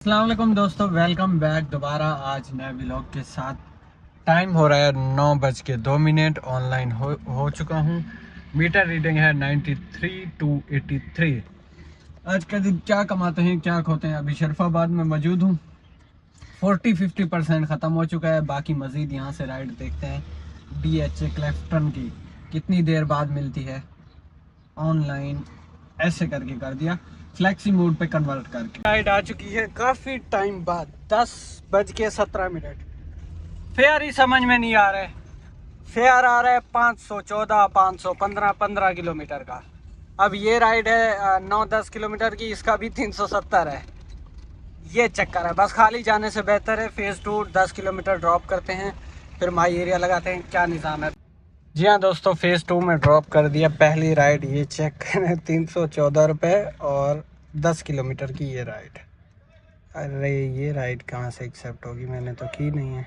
अस्सलाम वालेकुम दोस्तों, वेलकम बैक दोबारा आज नए व्लॉग के साथ। टाइम हो रहा है 9:02। ऑनलाइन हो चुका हूँ। मीटर रीडिंग है 93/83। आज का दिन क्या कमाते हैं क्या खोते हैं। अभी शरफाबाद में मौजूद हूँ। 40-50% ख़त्म हो चुका है। बाकी मज़ीद यहाँ से राइड देखते हैं DHA क्लेफ्टन की कितनी देर बाद मिलती है। ऑनलाइन ऐसे करके कर दिया, फ्लेक्सी मोड पे कन्वर्ट करके। राइड आ चुकी है काफ़ी टाइम बाद। 10:17। फेयर ही समझ में नहीं आ रहा है। फेयर आ रहा है 514, 515, 15 किलोमीटर का। अब ये राइड है 9-10 किलोमीटर की, इसका भी 370 है। ये चक्कर है। बस खाली जाने से बेहतर है फेज़ 2 10 किलोमीटर ड्रॉप करते हैं, फिर माई एरिया लगाते हैं। क्या निज़ाम है। जी हाँ दोस्तों, फेज़ 2 में ड्रॉप कर दिया। पहली राइड ये चेक करें, 314 रुपये और 10 किलोमीटर की ये राइड। अरे ये राइड कहाँ से एक्सेप्ट होगी, मैंने तो की नहीं है।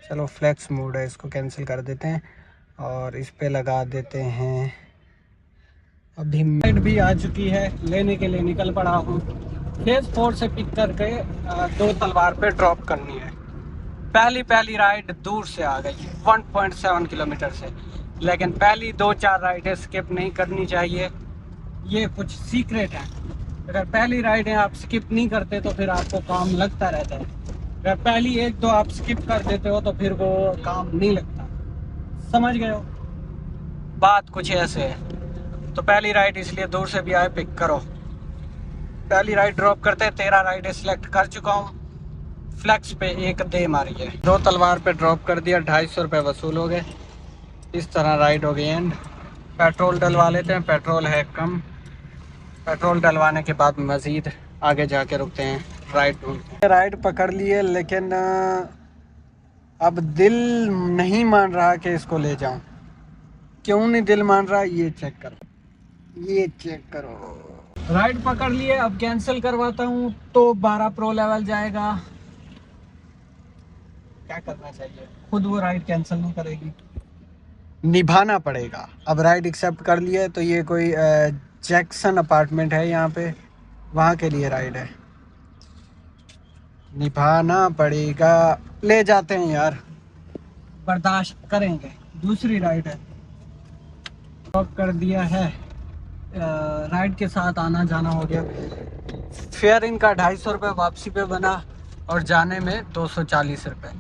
चलो फ्लेक्स मोड है, इसको कैंसिल कर देते हैं और इस पे लगा देते हैं। अभी राइड भी आ चुकी है, लेने के लिए निकल पड़ा हूँ। फेज़ 4 से पिक करके 2 तलवार पे ड्रॉप करनी है। पहली राइड दूर से आ गई 1.7 किलोमीटर से, लेकिन पहली 2-4 राइडें स्किप नहीं करनी चाहिए। ये कुछ सीक्रेट है। अगर पहली राइडें आप स्किप नहीं करते तो फिर आपको काम लगता रहता है। अगर पहली 1-2 आप स्किप कर देते हो तो फिर वो काम नहीं लगता। समझ गए हो, बात कुछ ऐसे है। तो पहली राइड इसलिए दूर से भी आए पिक करो। पहली राइड ड्रॉप करते हैं। 13 राइडें सिलेक्ट कर चुका हूँ। फ्लेक्स पे एक दे मारी है। 2 तलवार पे ड्रॉप कर दिया, 250 रुपये वसूल हो गए। इस तरह राइड हो गई एंड। पेट्रोल डलवा लेते हैं, पेट्रोल है कम। पेट्रोल डलवाने के बाद मज़ीद आगे जाके रुकते हैं, राइड ढूंढते हैं। राइड पकड़ लिए, लेकिन अब दिल नहीं मान रहा कि इसको ले जाऊं। क्यों नहीं दिल मान रहा, ये चेक करो, ये चेक करो। राइड पकड़ लिए, अब कैंसिल करवाता हूँ तो 12 प्रो लेवल जाएगा। क्या करना चाहिए, खुद वो राइड कैंसिल नहीं करेगी, निभाना पड़ेगा। अब राइड एक्सेप्ट कर लिया है तो ये कोई जैक्सन अपार्टमेंट है यहाँ पे, वहाँ के लिए राइड है, निभाना पड़ेगा। ले जाते हैं यार, बर्दाश्त करेंगे। दूसरी राइड है, ड्रॉप कर दिया है। राइड के साथ आना जाना हो गया। फेयर इनका 250 रुपये वापसी पे बना और जाने में 240 रुपये।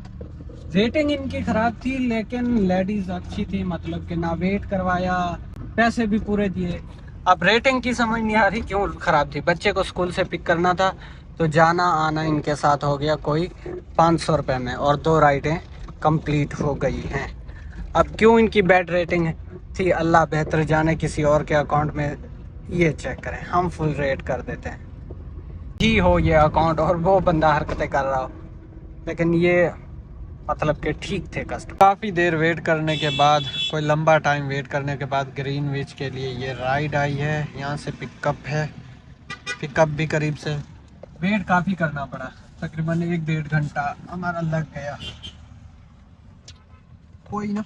रेटिंग इनकी ख़राब थी, लेकिन लेडीज़ अच्छी थी, मतलब कि ना वेट करवाया, पैसे भी पूरे दिए। अब रेटिंग की समझ नहीं आ रही क्यों ख़राब थी। बच्चे को स्कूल से पिक करना था तो जाना आना इनके साथ हो गया कोई 500 रुपये में, और 2 राइडें कंप्लीट हो गई हैं। अब क्यों इनकी बैड रेटिंग थी, अल्लाह बेहतर जाने। किसी और के अकाउंट में ये चेक करें, हम फुल रेट कर देते हैं जी हो ये अकाउंट और वो बंदा हरकतें कर रहा हो, लेकिन ये मतलब कि ठीक थे कस्टमर। काफ़ी देर वेट करने के बाद, कोई लंबा टाइम वेट करने के बाद ग्रीनविच के लिए ये राइड आई है। यहाँ से पिकअप है, पिकअप भी करीब से। वेट काफ़ी करना पड़ा, तकरीबन 1-1.5 घंटा हमारा लग गया। कोई ना,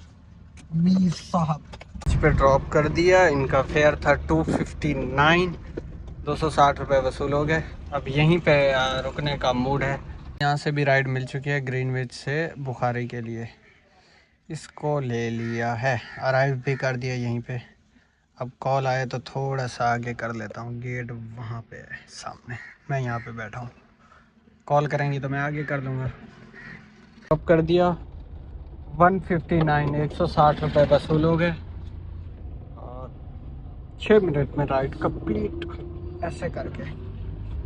मीर साहब इस पे ड्रॉप कर दिया। इनका फेयर था 259, 260 रुपये वसूल हो गए। अब यहीं पे रुकने का मूड है। यहाँ से भी राइड मिल चुकी है ग्रीनविच से बुखारी के लिए, इसको ले लिया है, अराइव भी कर दिया यहीं पे। अब कॉल आए तो थोड़ा सा आगे कर लेता हूँ, गेट वहाँ पे है सामने, मैं यहाँ पे बैठा हूँ। कॉल करेंगी तो मैं आगे कर दूँगा। अब कर दिया 159, 160 रुपये वसूल हो गए और 6 मिनट में राइड कंप्लीट ऐसे करके।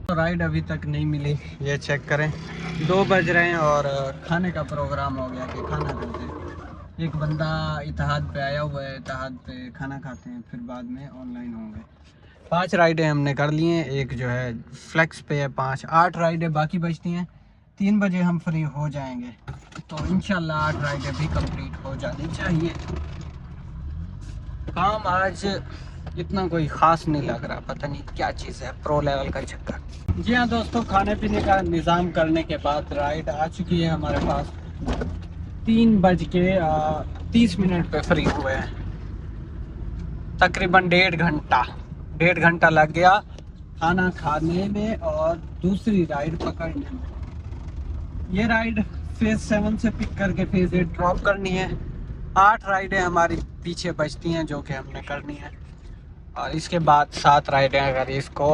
तो राइड अभी तक नहीं मिली, ये चेक करें। 2 बज रहे हैं और खाने का प्रोग्राम हो गया कि खाना खाते हैं। एक बंदा इत्तेहाद पे आया हुआ है, इत्तेहाद पे खाना खाते हैं, फिर बाद में ऑनलाइन होंगे। 5 राइडें हमने कर ली हैं, एक जो है फ्लेक्स पे है 5। 8 राइडें बाकी बचती हैं। 3 बजे हम फ्री हो जाएंगे तो इंशाल्लाह 8 राइडें भी कंप्लीट हो जानी चाहिए। काम आज इतना कोई ख़ास नहीं लग रहा, पता नहीं क्या चीज़ है, प्रो लेवल का चक्कर। जी हाँ दोस्तों, खाने पीने का इंतज़ाम करने के बाद राइड आ चुकी है हमारे पास। 3:30 पे फ्री हुए हैं। तकरीबन 1.5 घंटा लग गया खाना खाने में और दूसरी राइड पकड़ने में। ये राइड फेज 7 से पिक करके फेज 8 ड्रॉप करनी है। 8 राइडें हमारी पीछे बचती हैं जो कि हमने करनी है, और इसके बाद 7 राइडें अगर इसको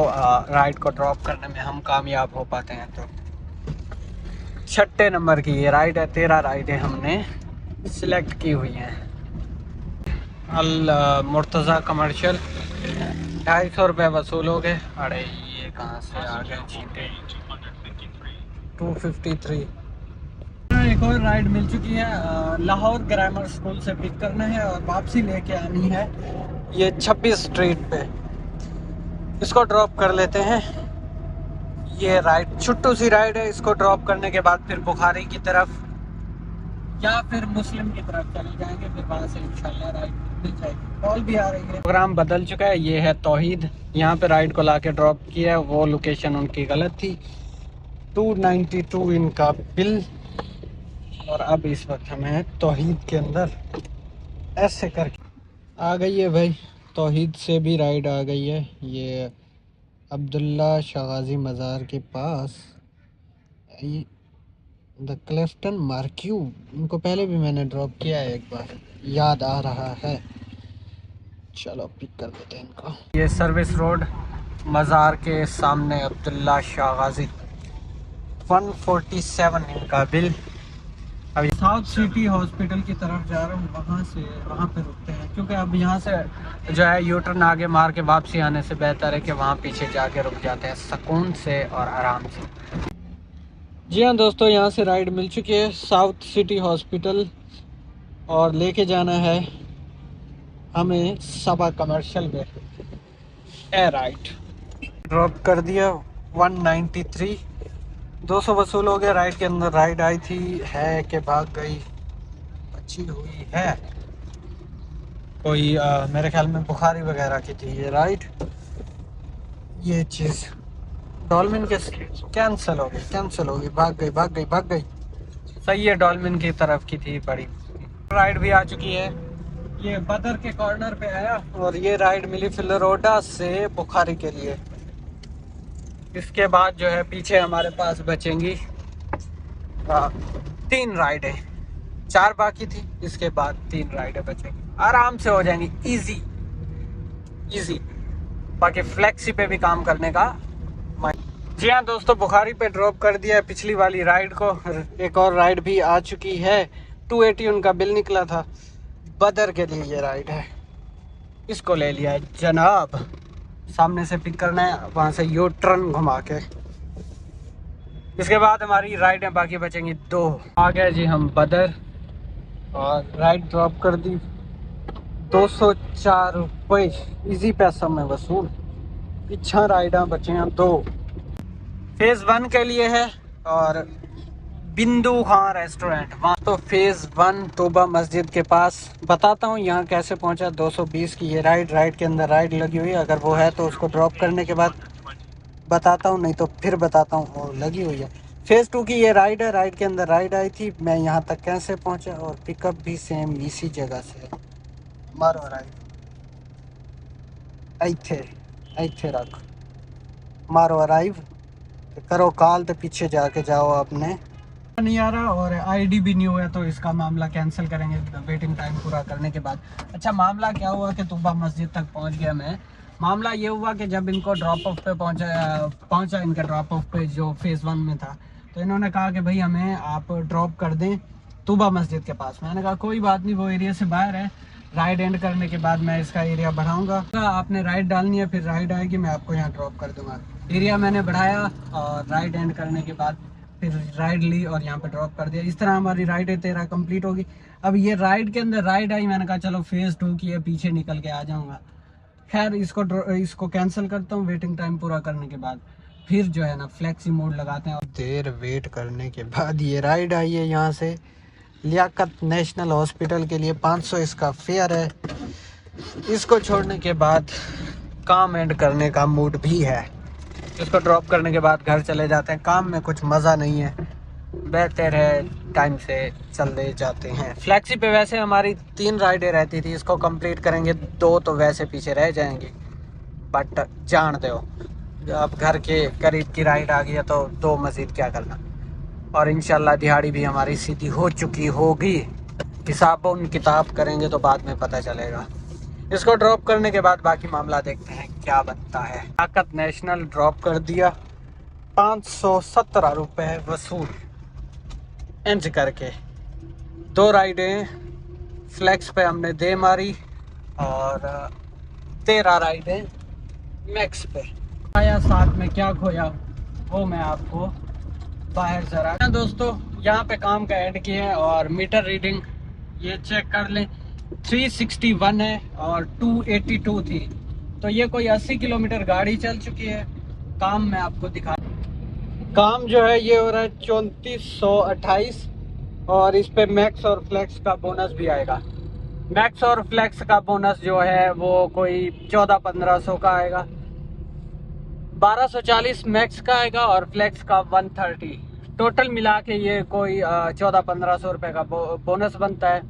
राइड को ड्रॉप करने में हम कामयाब हो पाते हैं तो। 6 नंबर की ये राइड है। 13 राइडें हमने सिलेक्ट की हुई हैं। अल मुर्तज़ा कमर्शियल 250 रुपये वसूलोगे। अरे ये कहाँ से आ गए चीटे। 253। एक और राइड मिल चुकी है। लाहौर ग्रामर स्कूल से पिक करना है और वापसी लेके आनी है ये 26 स्ट्रीट पे। इसको ड्रॉप कर लेते हैं। ये राइड छुट्टू सी राइड है। इसको ड्रॉप करने के बाद फिर बुखारी की तरफ या फिर मुस्लिम की तरफ चले जाएंगे, फिर वहाँ से इंशाल्लाह राइड मिल जाएगी। कॉल भी आ रही है। प्रोग्राम बदल चुका है। ये है तौहीद। यहाँ पे राइड को लाके ड्रॉप किया है, वो लोकेशन उनकी गलत थी। 292 इनका बिल। और अब इस वक्त हमें तौहीद के अंदर ऐसे करके आ गई है भाई। तौहीद से भी राइड आ गई है। ये अब्दुल्ला शागाजी मज़ार के पास द क्लिफ्टन मार्क्यू। उनको पहले भी मैंने ड्रॉप किया है एक बार, याद आ रहा है। चलो पिक कर लेते हैं इनको। ये सर्विस रोड मज़ार के सामने अब्दुल्ला शागाजी। 147 इनका बिल। अभी साउथ सिटी हॉस्पिटल की तरफ जा रहा हूँ, वहाँ पे रुकते हैं क्योंकि अब यहाँ से जो है यू टर्न आगे मार के वापसी आने से बेहतर है कि वहाँ पीछे जाके रुक जाते हैं सुकून से और आराम से। जी हाँ दोस्तों, यहाँ से राइड मिल चुकी है साउथ सिटी हॉस्पिटल और लेके जाना है हमें सबा कमर्शियल में। ए राइड ड्रॉप कर दिया 193। 200 वसूल हो गया। राइड के अंदर राइड आई थी है कि भाग गई, अच्छी हुई है कोई मेरे ख्याल में बुखारी वगैरह की थी ये राइड। ये चीज़ डॉल्फिन के कैंसिल हो गई, भाग गई। सही है, डॉल्फिन की तरफ की थी। बड़ी राइड भी आ चुकी है। ये बदर के कॉर्नर पे आया और ये राइड मिली फिलरोडा से बुखारी के लिए। इसके बाद जो है पीछे हमारे पास बचेंगी 3 राइडें। 4 बाकी थी, इसके बाद 3 राइडें बचेंगी। आराम से हो जाएंगी, इजी। बाकी फ्लेक्सी पे भी काम करने का। जी हाँ दोस्तों, बुखारी पे ड्रॉप कर दिया है पिछली वाली राइड को। एक और राइड भी आ चुकी है। 280 उनका बिल निकला था। बदर के लिए ये राइड है, इसको ले लिया है जनाब। सामने से पिक करना है, वहाँ से यू टर्न घुमा के। इसके बाद हमारी राइडें बाकी बचेंगी 2। आ गए जी हम बदर और राइड ड्रॉप कर दी। 204 रुपये इजी पैसा में वसूल। पीछा राइडां बचे हैं 2। फेज़ 1 के लिए है और बिंदु खां रेस्टोरेंट वहाँ। तो फेज़ 1 तोबा मस्जिद के पास। बताता हूँ यहाँ कैसे पहुँचा। 220 की ये राइड के अंदर राइड लगी हुई है। अगर वो है तो उसको ड्रॉप करने के बाद बताता हूँ, नहीं तो फिर बताता हूँ। वो लगी हुई है। फेज़ 2 की ये राइड है। राइड के अंदर राइड आई थी। मैं यहाँ तक कैसे पहुँचा और पिकअप भी सेम इसी जगह से। मारो राइड ऐथे रख, मारो अराइव करो कॉल तो पीछे जाके जाओ। आपने नहीं आ रहा और आईडी भी नहीं हुआ, तो इसका मामला कैंसिल करेंगे वेटिंग टाइम पूरा करने के बाद। अच्छा, मामला क्या हुआ कि तोबा मस्जिद तक पहुंच गया मैं। मामला ये हुआ कि जब इनको ड्रॉप ऑफ पे पहुंचा इनका ड्रॉप ऑफ पे जो फेज़ 1 में था, तो इन्होंने कहा कि भाई हमें आप ड्रॉप कर दें तोबा मस्जिद के पास। मैंने कहा कोई बात नहीं, वो एरिया से बाहर है। राइड एंड करने के बाद मैं इसका एरिया बढ़ाऊंगा। आपने राइड डालनी है, फिर राइड आएगी, मैं आपको यहाँ ड्रॉप कर दूंगा। एरिया मैंने बढ़ाया और राइड एंड करने के बाद फिर राइड ली और यहाँ पे ड्रॉप कर दिया। इस तरह हमारी राइड 13 कंप्लीट होगी। अब ये राइड के अंदर राइड आई, मैंने कहा चलो फेज़ 2 की है, पीछे निकल के आ जाऊँगा। खैर इसको कैंसिल करता हूँ वेटिंग टाइम पूरा करने के बाद। फिर जो है ना फ्लेक्सी मोड लगाते हैं। देर वेट करने के बाद ये राइड आई है यहाँ से लियाकत नेशनल हॉस्पिटल के लिए। 500 इसका फेयर है। इसको छोड़ने के बाद काम एंड करने का मूड भी है। इसको ड्रॉप करने के बाद घर चले जाते हैं। काम में कुछ मज़ा नहीं है, बेहतर है टाइम से चले जाते हैं। फ्लैक्सी पे वैसे हमारी 3 राइडें रहती थी, इसको कंप्लीट करेंगे 2 तो वैसे पीछे रह जाएंगे, बट जान दो अब घर के करीब की राइड आ गई है तो दो मजीद क्या करना। और इंशाल्लाह दिहाड़ी भी हमारी सीधी हो चुकी होगी। हिसाब उन किताब करेंगे तो बाद में पता चलेगा। इसको ड्रॉप करने के बाद बाकी मामला देखते हैं क्या बनता है। ताकत नेशनल ड्रॉप कर दिया, 517 रुपये वसूल इंच करके। दो राइडें फ्लेक्स पे हमने दे मारी और 13 राइडें मैक्स पे। आया साथ में क्या खोया वो मैं आपको बाहर जरा दोस्तों यहाँ पे काम का ऐड किया है। और मीटर रीडिंग ये चेक कर लें, 361 है और 282 थी। तो ये कोई 80 किलोमीटर गाड़ी चल चुकी है। काम मैं आपको दिखा, काम जो है ये हो रहा है 3428 और इस पे मैक्स और फ्लेक्स का बोनस भी आएगा। मैक्स और फ्लेक्स का बोनस जो है वो कोई 1400-1500 का आएगा। 1240 मैक्स का आएगा और फ्लेक्स का 130। टोटल मिला के ये कोई 1400-1500 रुपये का बोनस बनता है।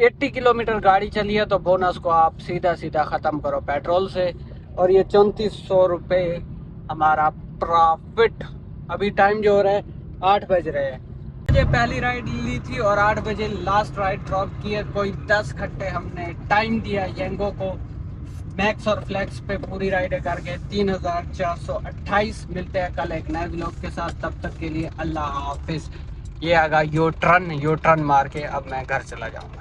80 किलोमीटर गाड़ी चली है तो बोनस को आप सीधा सीधा ख़त्म करो पेट्रोल से। और ये 3400 रुपये हमारा प्रॉफिट। अभी टाइम जो हो रहा है 8 बज रहे हैं। मुझे पहली राइड ली थी और 8 बजे लास्ट राइड ड्रॉप की है। कोई 10 घंटे हमने टाइम दिया येंगो को मैक्स और फ्लेक्स पे पूरी राइडें करके 3428। मिलते हैं कल एक नए व्लॉग के साथ, तब तक के लिए अल्लाह हाफिज़। ये आगा यू टर्न मार के अब मैं घर चला जाऊँगा।